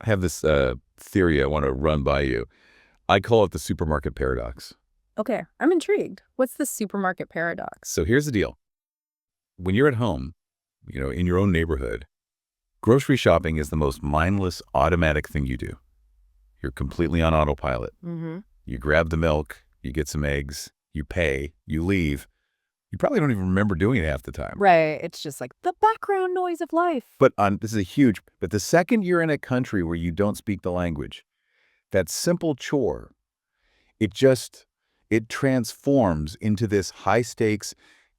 I have this theory I want to run by you. I call it the supermarket paradox. Okay, I'm intrigued. What's the supermarket paradox? So here's the deal. When you're at home, in your own neighborhood, grocery shopping is the most mindless, automatic thing you do. You're completely on autopilot. Mm-hmm. You grab the milk, you get some eggs, you pay, you leave. You probably don't even remember doing it half the time. Right. It's just like the background noise of life. But the second you're in a country where you don't speak the language, that simple chore, it transforms into this high stakes,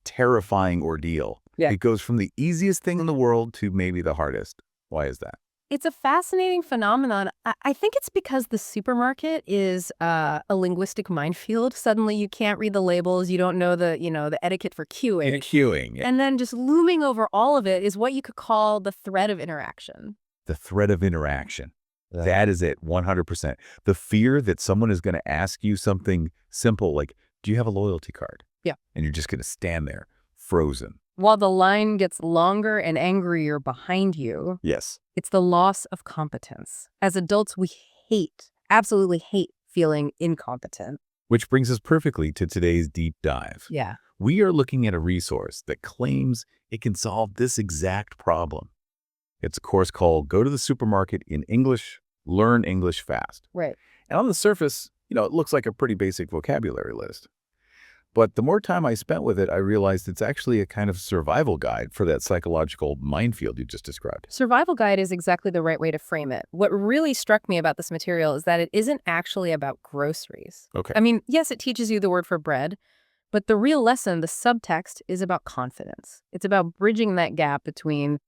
terrifying ordeal. Yeah. It goes from the easiest thing in the world to maybe the hardest. Why is that? It's a fascinating phenomenon. I think it's because the supermarket is a linguistic minefield. Suddenly you can't read the labels. You don't know the etiquette for queuing. Queuing. Yeah. And then just looming over all of it is what you could call the thread of interaction. The thread of interaction. That is it, 100%. The fear that someone is going to ask you something simple like, do you have a loyalty card? Yeah. And you're just going to stand there, frozen. While the line gets longer and angrier behind you, Yes. it's the loss of competence. As adults, we absolutely hate feeling incompetent. Which brings us perfectly to today's deep dive. Yeah. We are looking at a resource that claims it can solve this exact problem. It's a course called Go to the Supermarket in English, Learn English Fast. Right. And on the surface, it looks like a pretty basic vocabulary list. But the more time I spent with it, I realized it's actually a kind of survival guide for that psychological minefield you just described. Survival guide is exactly the right way to frame it. What really struck me about this material is that it isn't actually about groceries. Okay. I mean, yes, it teaches you the word for bread, but the real lesson, the subtext, is about confidence. It's about bridging that gap between,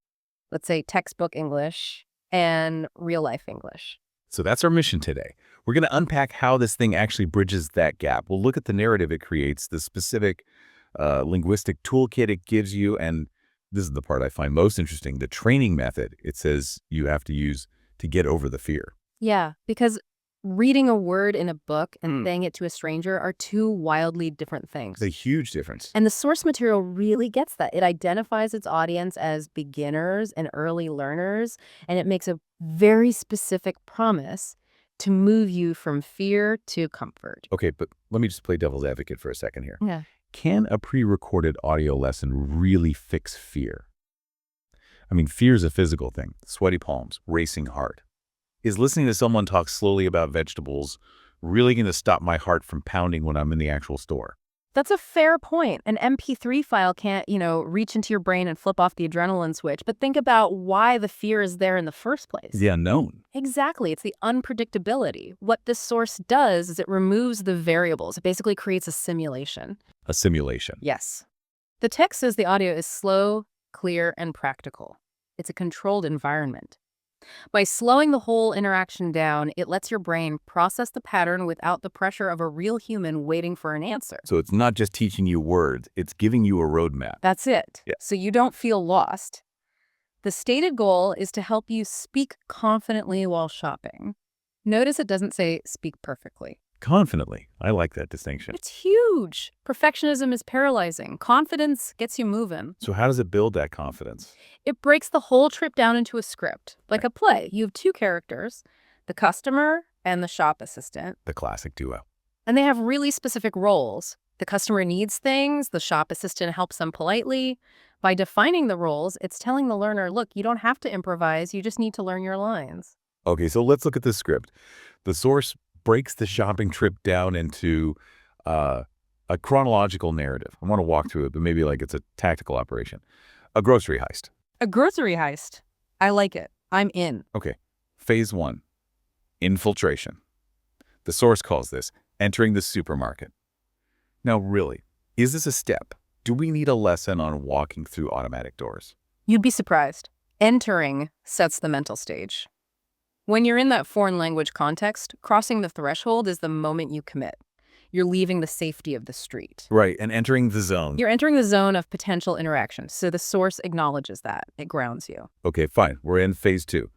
let's say, textbook English and real-life English. So that's our mission today. We're going to unpack how this thing actually bridges that gap. We'll look at the narrative it creates, the specific linguistic toolkit it gives you, and this is the part I find most interesting, the training method it says you have to use to get over the fear. Yeah, because reading a word in a book and saying it to a stranger are two wildly different things. It's a huge difference. And the source material really gets that. It identifies its audience as beginners and early learners, and it makes a very specific promise to move you from fear to comfort. Okay, but let me just play devil's advocate for a second here. Yeah. Can a pre-recorded audio lesson really fix fear? I mean, fear is a physical thing. Sweaty palms, racing heart. Is listening to someone talk slowly about vegetables really going to stop my heart from pounding when I'm in the actual store? That's a fair point. An MP3 file can't, reach into your brain and flip off the adrenaline switch. But think about why the fear is there in the first place. The unknown. Exactly. It's the unpredictability. What this source does is it removes the variables. It basically creates a simulation. A simulation. Yes. The text says the audio is slow, clear, and practical. It's a controlled environment. By slowing the whole interaction down, it lets your brain process the pattern without the pressure of a real human waiting for an answer. So it's not just teaching you words, it's giving you a roadmap. That's it. Yeah. So you don't feel lost. The stated goal is to help you speak confidently while shopping. Notice it doesn't say speak perfectly. Confidently. I like that distinction. It's huge. Perfectionism is paralyzing. Confidence gets you moving. So how does it build that confidence? It breaks the whole trip down into a script, like a play. You have two characters, the customer and the shop assistant. The classic duo. And they have really specific roles. The customer needs things, the shop assistant helps them politely. By defining the roles, it's telling the learner, look, you don't have to improvise, you just need to learn your lines. Okay, so let's look at the script. The source breaks the shopping trip down into a chronological narrative. I want to walk through it, but maybe like it's a tactical operation. A grocery heist. A grocery heist. I like it. I'm in. Okay. Phase 1. Infiltration. The source calls this entering the supermarket. Now, really, is this a step? Do we need a lesson on walking through automatic doors? You'd be surprised. Entering sets the mental stage. When you're in that foreign language context, crossing the threshold is the moment you commit. You're leaving the safety of the street. Right, and entering the zone. You're entering the zone of potential interaction, so the source acknowledges that. It grounds you. Okay, fine. We're in phase 2.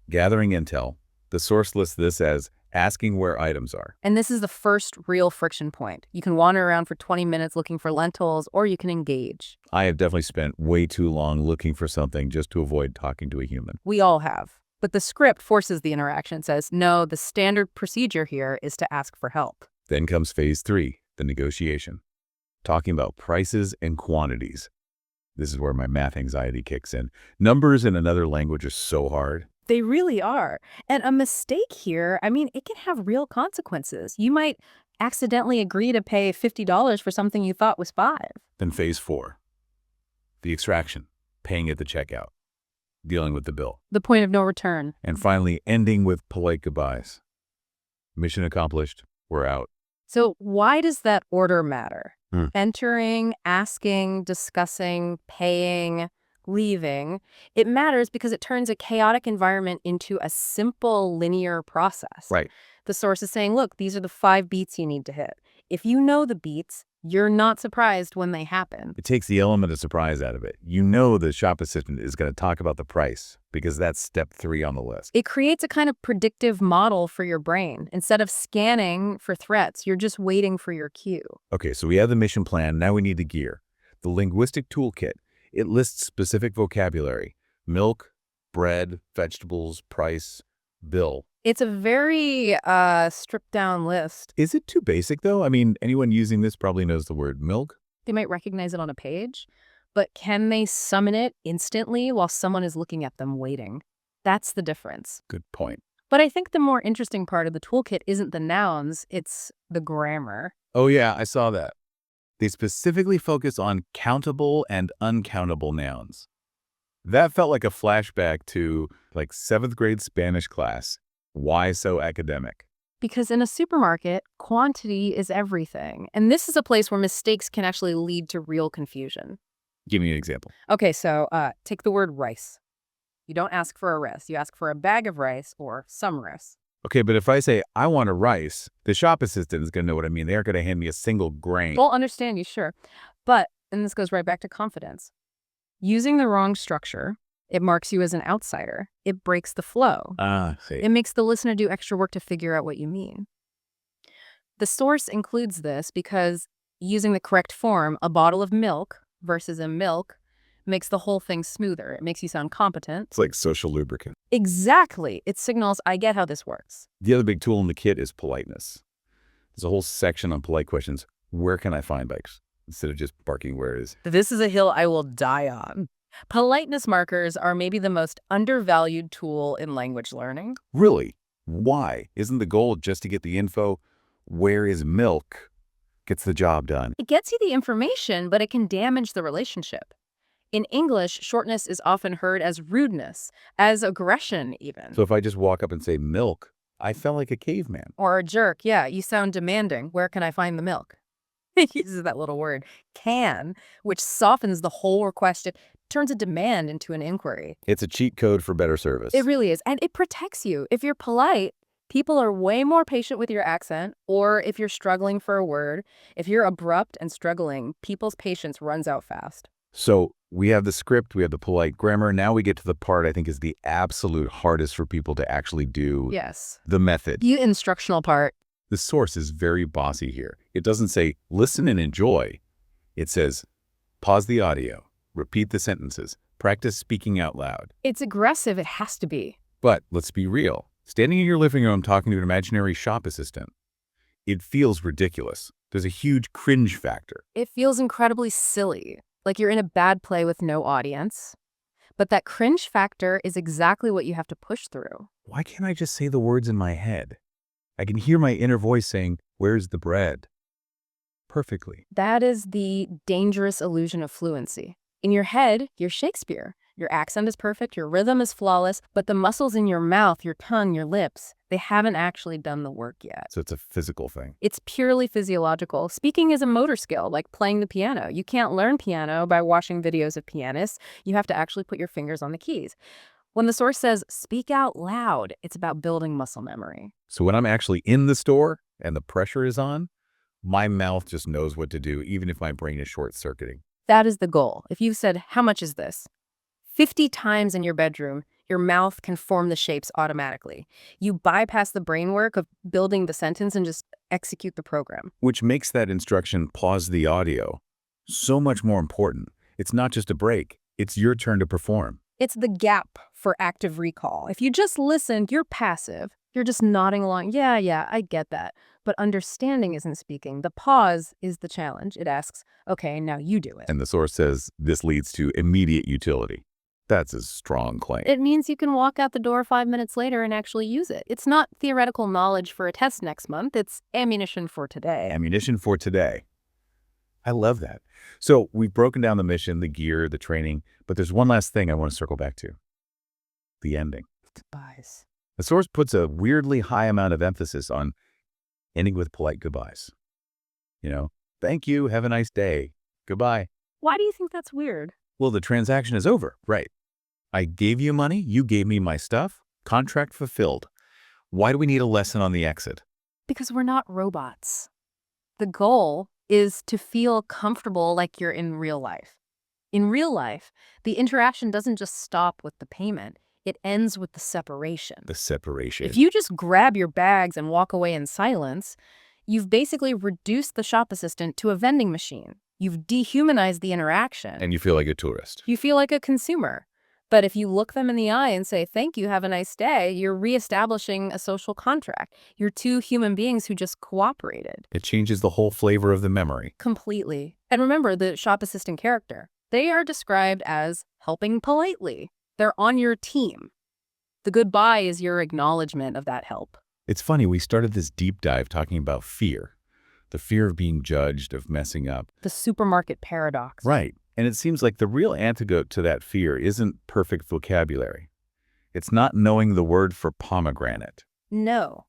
Gathering intel. The source lists this as asking where items are. And this is the first real friction point. You can wander around for 20 minutes looking for lentils, or you can engage. I have definitely spent way too long looking for something just to avoid talking to a human. We all have. But the script forces the interaction. It says, no, the standard procedure here is to ask for help. Then comes phase 3, the negotiation. Talking about prices and quantities. This is where my math anxiety kicks in. Numbers in another language are so hard. They really are. And a mistake here, I mean, it can have real consequences. You might accidentally agree to pay $50 for something you thought was $5. Then phase 4, the extraction, paying at the checkout, dealing with the bill. The point of no return. And finally, ending with polite goodbyes. Mission accomplished, we're out. So why does that order matter? Hmm. Entering, asking, discussing, paying, leaving. It matters because it turns a chaotic environment into a simple linear process. Right. The source is saying, look, these are the 5 beats you need to hit. If you know the beats, you're not surprised when they happen. It takes the element of surprise out of it. You know the shop assistant is going to talk about the price because that's step 3 on the list. It creates a kind of predictive model for your brain. Instead of scanning for threats, you're just waiting for your cue. Okay, so we have the mission plan. Now we need the gear. The linguistic toolkit. It lists specific vocabulary: milk, bread, vegetables, price, bill. It's a very stripped down list. Is it too basic, though? I mean, anyone using this probably knows the word milk. They might recognize it on a page, but can they summon it instantly while someone is looking at them waiting? That's the difference. Good point. But I think the more interesting part of the toolkit isn't the nouns, it's the grammar. Oh, yeah, I saw that. They specifically focus on countable and uncountable nouns. That felt like a flashback to, like, 7th grade Spanish class. Why so academic? Because in a supermarket, quantity is everything. And this is a place where mistakes can actually lead to real confusion. Give me an example. Okay, so take the word rice. You don't ask for a rice. You ask for a bag of rice or some rice. Okay, but if I say, I want a rice, the shop assistant is going to know what I mean. They aren't going to hand me a single grain. They'll understand you, sure. But, and this goes right back to confidence, using the wrong structure, it marks you as an outsider. It breaks the flow. See. It makes the listener do extra work to figure out what you mean. The source includes this because using the correct form, a bottle of milk versus a milk, makes the whole thing smoother. It makes you sound competent. It's like social lubricant. Exactly. It signals, I get how this works. The other big tool in the kit is politeness. There's a whole section on polite questions. Where can I find bikes? Instead of just barking where it is. This is a hill I will die on. Politeness markers are maybe the most undervalued tool in language learning. Really? Why? Isn't the goal just to get the info? Where is milk? Gets the job done. It gets you the information, but it can damage the relationship. In English, shortness is often heard as rudeness, as aggression even. So if I just walk up and say milk, I felt like a caveman. Or a jerk, yeah, you sound demanding. Where can I find the milk? It uses that little word, can, which softens the whole request. It turns a demand into an inquiry. It's a cheat code for better service. It really is. And it protects you. If you're polite, people are way more patient with your accent, or if you're struggling for a word, if you're abrupt and struggling, people's patience runs out fast. So we have the script, we have the polite grammar. Now we get to the part I think is the absolute hardest for people to actually do. Yes. The method. The instructional part. The source is very bossy here. It doesn't say, listen and enjoy. It says, pause the audio, repeat the sentences, practice speaking out loud. It's aggressive. It has to be. But let's be real. Standing in your living room talking to an imaginary shop assistant, it feels ridiculous. There's a huge cringe factor. It feels incredibly silly, like you're in a bad play with no audience. But that cringe factor is exactly what you have to push through. Why can't I just say the words in my head? I can hear my inner voice saying, where's the bread? Perfectly. That is the dangerous illusion of fluency. In your head, you're Shakespeare. Your accent is perfect, your rhythm is flawless, but the muscles in your mouth, your tongue, your lips, they haven't actually done the work yet. So it's a physical thing. It's purely physiological. Speaking is a motor skill, like playing the piano. You can't learn piano by watching videos of pianists. You have to actually put your fingers on the keys. When the source says, speak out loud, it's about building muscle memory. So when I'm actually in the store and the pressure is on, my mouth just knows what to do, even if my brain is short-circuiting. That is the goal. If you've said, how much is this? 50 times in your bedroom, your mouth can form the shapes automatically. You bypass the brain work of building the sentence and just execute the program. Which makes that instruction, pause the audio, so much more important. It's not just a break. It's your turn to perform. It's the gap for active recall. If you just listened, you're passive. You're just nodding along. Yeah, I get that. But understanding isn't speaking. The pause is the challenge. It asks, okay, now you do it. And the source says this leads to immediate utility. That's a strong claim. It means you can walk out the door 5 minutes later and actually use it. It's not theoretical knowledge for a test next month. It's ammunition for today. Ammunition for today. I love that. So we've broken down the mission, the gear, the training, but there's one last thing I want to circle back to. The ending. Goodbyes. The source puts a weirdly high amount of emphasis on ending with polite goodbyes. Thank you, have a nice day, goodbye. Why do you think that's weird? Well, the transaction is over, right? I gave you money, you gave me my stuff, contract fulfilled. Why do we need a lesson on the exit? Because we're not robots. The goal is to feel comfortable like you're in real life. In real life, the interaction doesn't just stop with the payment. It ends with the separation. The separation. If you just grab your bags and walk away in silence, you've basically reduced the shop assistant to a vending machine. You've dehumanized the interaction. And you feel like a tourist. You feel like a consumer. But if you look them in the eye and say, thank you, have a nice day, you're reestablishing a social contract. You're two human beings who just cooperated. It changes the whole flavor of the memory. Completely. And remember the shop assistant character. They are described as helping politely. They're on your team. The goodbye is your acknowledgement of that help. It's funny, we started this deep dive talking about fear. The fear of being judged, of messing up. The supermarket paradox. Right. And it seems like the real antidote to that fear isn't perfect vocabulary. It's not knowing the word for pomegranate. No.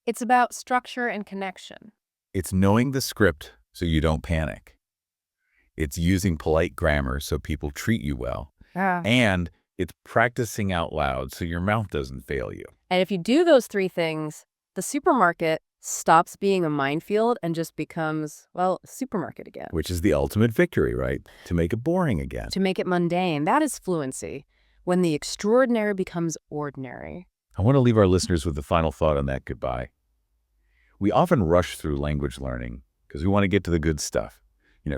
It's about structure and connection. It's knowing the script so you don't panic. It's using polite grammar so people treat you well. And it's practicing out loud so your mouth doesn't fail you. And if you do those three things, the supermarket stops being a minefield and just becomes, well, a supermarket again. Which is the ultimate victory, right? To make it boring again. To make it mundane, that is fluency. When the extraordinary becomes ordinary. I want to leave our listeners with the final thought on that goodbye. We often rush through language learning because we want to get to the good stuff.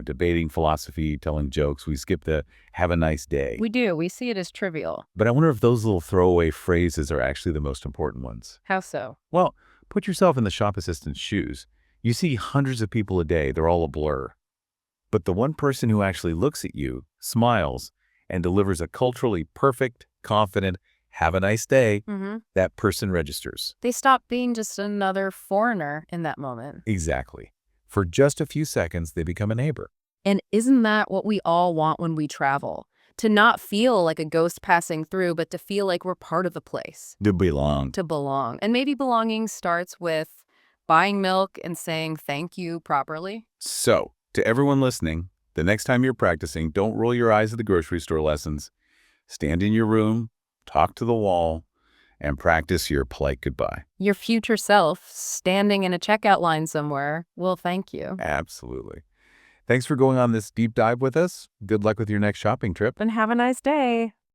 Debating philosophy, telling jokes. We skip the have a nice day. We do. We see it as trivial. But I wonder if those little throwaway phrases are actually the most important ones. How so? Well, put yourself in the shop assistant's shoes. You see hundreds of people a day. They're all a blur. But the one person who actually looks at you, smiles, and delivers a culturally perfect, confident, have a nice day, that person registers. They stop being just another foreigner in that moment. Exactly. For just a few seconds, they become a neighbor. And isn't that what we all want when we travel? To not feel like a ghost passing through, but to feel like we're part of the place. To belong. To belong. And maybe belonging starts with buying milk and saying thank you properly. So, to everyone listening, the next time you're practicing, don't roll your eyes at the grocery store lessons. Stand in your room, talk to the wall, and practice your polite goodbye. Your future self, standing in a checkout line somewhere, will thank you. Absolutely. Thanks for going on this deep dive with us. Good luck with your next shopping trip. And have a nice day.